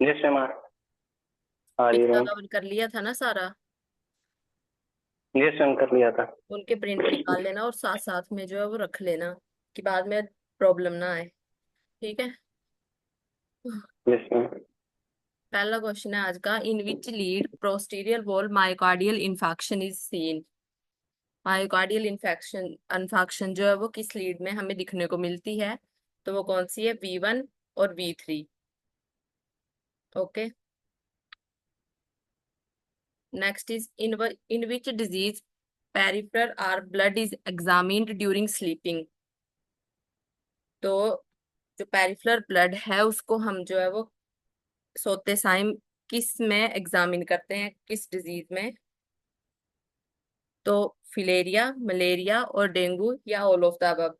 Yes ma'am, आ रही picture है। Cover कर लिया था ना सारा? यस मैम, कर लिया था। उनके प्रिंट निकाल लेना और साथ साथ में जो है वो रख लेना, कि बाद में प्रॉब्लम ना आए। ठीक है। Yes ma'am. पहला क्वेश्चन है आज का, in which lead posterior wall myocardial infection is seen. Myocardial infection infection जो है वो किस लीड में हमें दिखने को मिलती है? तो वो कौन सी है? V1 और V3। Okay. Next is in which disease peripheral are blood is examined during sleeping. तो जो पेरिफेरल ब्लड है उसको हम जो है वो सोते टाइम किस में एग्जामिन करते हैं, किस डिजीज में? तो फिलेरिया, मलेरिया और डेंगू, या ऑल ऑफ द अबव?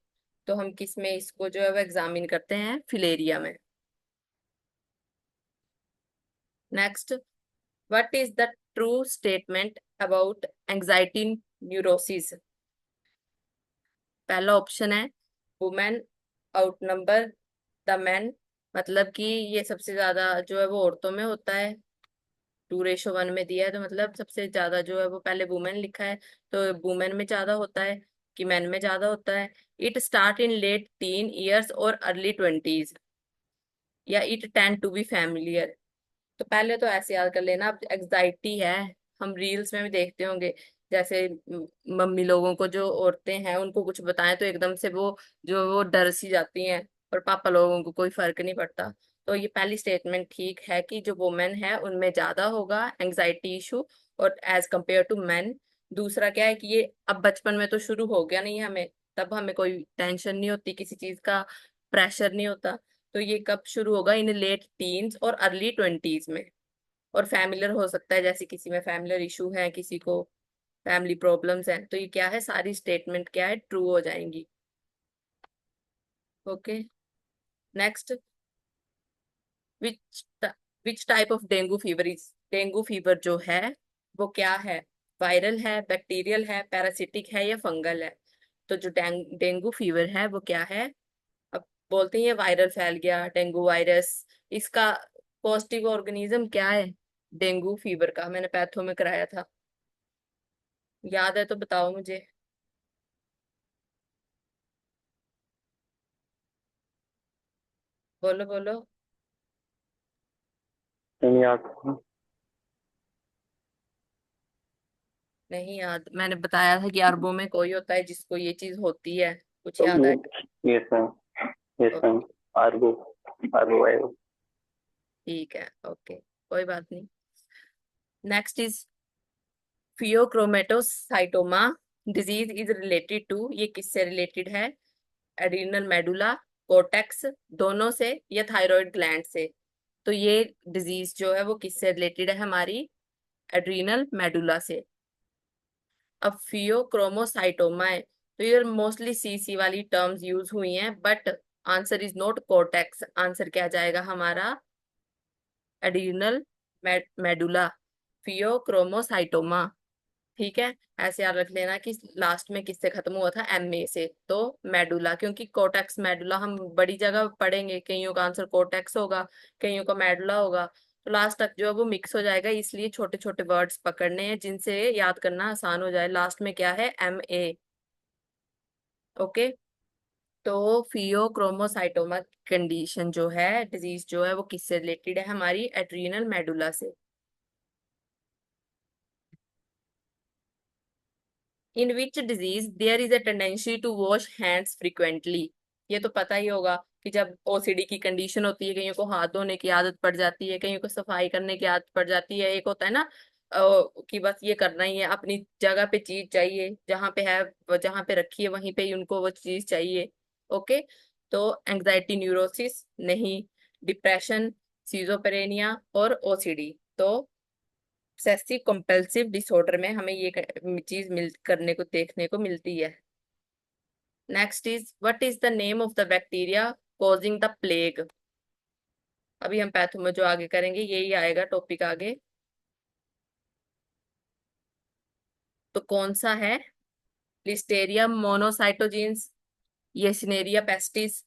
तो हम किस में इसको जो है वो एग्जामिन करते हैं? फिलेरिया में। Next, what is the true statement about anxiety neurosis? पहला ऑप्शन है, women out number the man, मतलब कि ये सबसे ज्यादा जो है वो औरतों में होता है। 2:1 में दिया है, तो मतलब सबसे ज्यादा जो है वो पहले वुमेन लिखा है, तो वुमेन में ज्यादा होता है कि मैन में ज्यादा होता है? It start in late teen years और अर्ली ट्वेंटीज, या it tend to be familiar? तो पहले तो ऐसे याद कर लेना, अब एग्जाइटी है, हम रील्स में भी देखते होंगे, जैसे मम्मी लोगों को, जो औरतें हैं उनको कुछ बताएं तो एकदम से वो डर सी जाती हैं, और पापा लोगों को कोई फर्क नहीं पड़ता। तो ये पहली स्टेटमेंट ठीक है कि जो वुमेन है उनमें ज्यादा होगा एंजाइटी इशू, और एज कंपेयर टू मैन। दूसरा क्या है कि ये अब बचपन में तो शुरू हो गया नहीं हमें, तब हमें कोई टेंशन नहीं होती, किसी चीज का प्रेशर नहीं होता। तो ये कब शुरू होगा? इन लेट टीन्स और अर्ली ट्वेंटीज में। और फैमिलियर हो सकता है, जैसे किसी में फैमिलियर इशू है, किसी को फैमिली प्रॉब्लम्स हैं, तो ये क्या है, सारी स्टेटमेंट क्या है, ट्रू हो जाएंगी। Okay. Next, which which type of dengue fever is, dengue fever जो है वो क्या है? वायरल है, बैक्टीरियल है, पैरासिटिक है, या फंगल है? तो जो डेंगू फीवर है वो क्या है? अब बोलते हैं वायरल फैल गया, डेंगू वायरस। इसका पॉजिटिव ऑर्गेनिज्म क्या है डेंगू फीवर का? मैंने पैथो में कराया था, याद है तो बताओ मुझे। बोलो बोलो। नहीं याद। नहीं याद? मैंने बताया था कि अरबों में कोई होता है जिसको ये चीज होती है। कुछ याद है? Yes ma'am. Yes ma'am. Okay. आर्गो। आर्गो आएगा। ठीक है, ओके, कोई बात नहीं। Next is pheochromocytoma disease is related to, ये किससे रिलेटेड है? एड्रीनल मेडुला, कोर्टेक्स, दोनों से, या थायराइड ग्लैंड से? तो ये डिजीज जो है वो किससे रिलेटेड है हमारी? एड्रीनल मेडुला से। अब फियोक्रोमोसाइटोमा है, तो ये मोस्टली सी वाली टर्म्स यूज हुई हैं, but answer is not cortex. Answer क्या जाएगा हमारा? Adrenal medulla, pheochromocytoma. ठीक है। ऐसे याद रख लेना कि लास्ट में किससे खत्म हुआ था? MA से, तो मेडुला, क्योंकि कोर्टेक्स मेडुला हम बड़ी जगह पढ़ेंगे, कईयों का आंसर कोर्टेक्स होगा, कईयों का मेडुला होगा, तो लास्ट तक जो है वो मिक्स हो जाएगा, इसलिए छोटे छोटे वर्ड्स पकड़ने हैं जिनसे याद करना आसान हो जाए। लास्ट में क्या है? MA। ओके। तो फियोक्रोमोसाइटोमा कंडीशन जो है, डिजीज जो है वो किससे रिलेटेड है? हमारी एड्रीनल मेडुला से। In which disease there is a tendency to wash hands frequently? ये तो पता ही होगा कि जब OCD की कंडीशन होती है, कईयों को हाथ धोने की आदत पड़ जाती है, कईयों को सफाई करने की आदत पड़ जाती है। एक होता है ना कि बस ये करना ही है, अपनी जगह पे चीज चाहिए, जहाँ पे है जहाँ पे रखी है वहीं पे ही उनको वो चीज चाहिए। ओके। तो एंजाइटी न्यूरोसिस नहीं, डिप्रेशन, सीजोपेरेनिया, और OCD। तो ऑब्सेसिव कंपल्सिव डिसऑर्डर में हमें ये चीज मिल करने को देखने को मिलती है। Next is, what is the name of the bacteria causing the plague? अभी हम पैथो में जो आगे करेंगे यही आएगा टॉपिक आगे। तो कौन सा है? लिस्टेरियम मोनोसाइटोजेंस, येसिनेरिया पेस्टिस,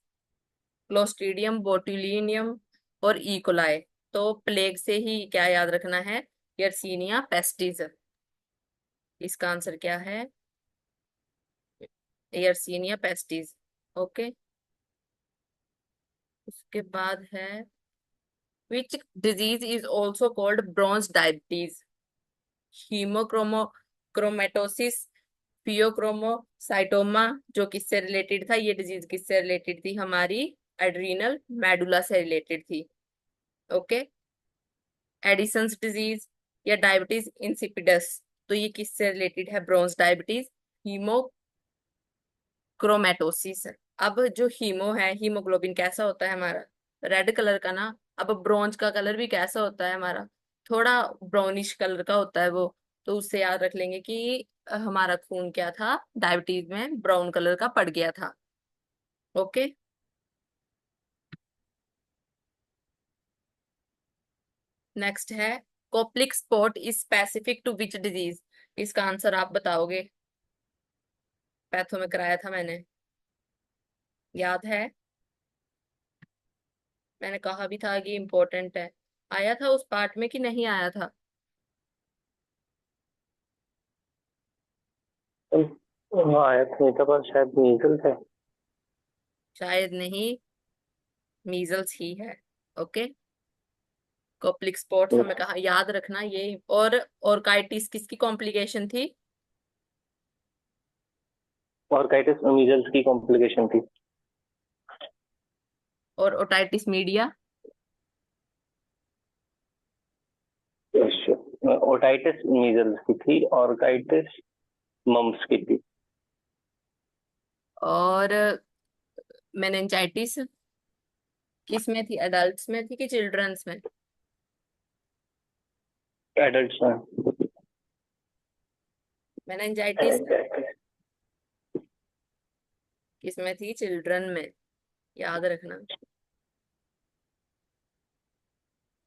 क्लोस्ट्रीडियम बोटुलिनियम, और ई कोलाई? तो प्लेग से ही क्या याद रखना है, यर्सीनिया पेस्टिस। इसका आंसर क्या है, यर्सीनिया पेस्टिस। ओके, उसके बाद है which disease is also called bronze diabetes, hemochromatosis, pheochromocytoma, जो किससे रिलेटेड था, ये डिजीज किससे रिलेटेड थी, हमारी एड्रीनल मेडुला से रिलेटेड थी। ओके, एडिसन्स डिजीज या डायबिटीज इंसिपिडस, तो ये किससे रिलेटेड है, ब्रोंज डायबिटीज, हीमोक्रोमेटोसिस। अब जो हीमो है, हीमोग्लोबिन कैसा होता है हमारा, रेड कलर का ना। अब ब्रोंज का कलर भी कैसा होता है हमारा, थोड़ा ब्राउनिश कलर का होता है वो। तो उससे याद रख लेंगे कि हमारा खून क्या था, डायबिटीज में ब्राउन कलर का पड़ गया था। ओके, नेक्स्ट है Koplik spot is specific to which disease, इसका आंसर आप बताओगे, पैथो में कराया था मैंने, याद है, मैंने कहा भी था कि इम्पोर्टेंट है। आया था उस पार्ट में कि नहीं आया था, हाँ आया था, नहीं था, पर शायद मीजल है। शायद नहीं, मीजल्स ही है। ओके, कोप्लिक स्पॉट्स हमें कहा याद रखना ये। और ऑर्काइटिस किसकी कॉम्प्लिकेशन थी, ऑर्काइटिस मीजल्स की कॉम्प्लिकेशन थी। और ओटाइटिस मीडिया, ओटाइटिस मीजल्स की थी, ऑर्काइटिस मम्स की थी। और मेनिंजाइटिस किस में थी, एडल्ट्स में थी कि चिल्ड्रंस में, एडल्ट्स में। मेनिंजाइटिस किस में थी, चिल्ड्रन में, याद रखना।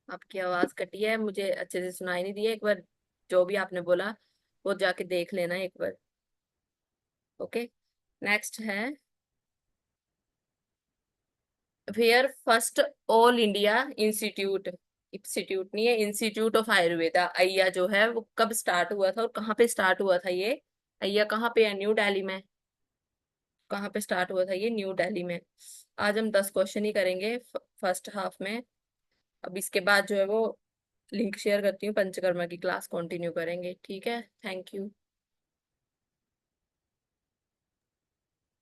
आपकी आवाज कटी है, मुझे अच्छे से सुनाई नहीं दिया, एक बार जो भी आपने बोला वो जाके देख लेना एक बार। ओके, नेक्स्ट है where first All India Institute, institute नहीं है, इंस्टीट्यूट ऑफ आयुर्वेदा अय्या जो है वो कब स्टार्ट हुआ था और कहाँ पे स्टार्ट हुआ था ये, अय्या कहाँ पे है, न्यू दिल्ली में, कहाँ पे स्टार्ट हुआ था ये, न्यू दिल्ली में। आज हम 10 क्वेश्चन ही करेंगे फर्स्ट हाफ में। अब इसके बाद जो है वो लिंक शेयर करती हूँ, पंचकर्मा की क्लास कंटिन्यू करेंगे, ठीक है, थैंक यू।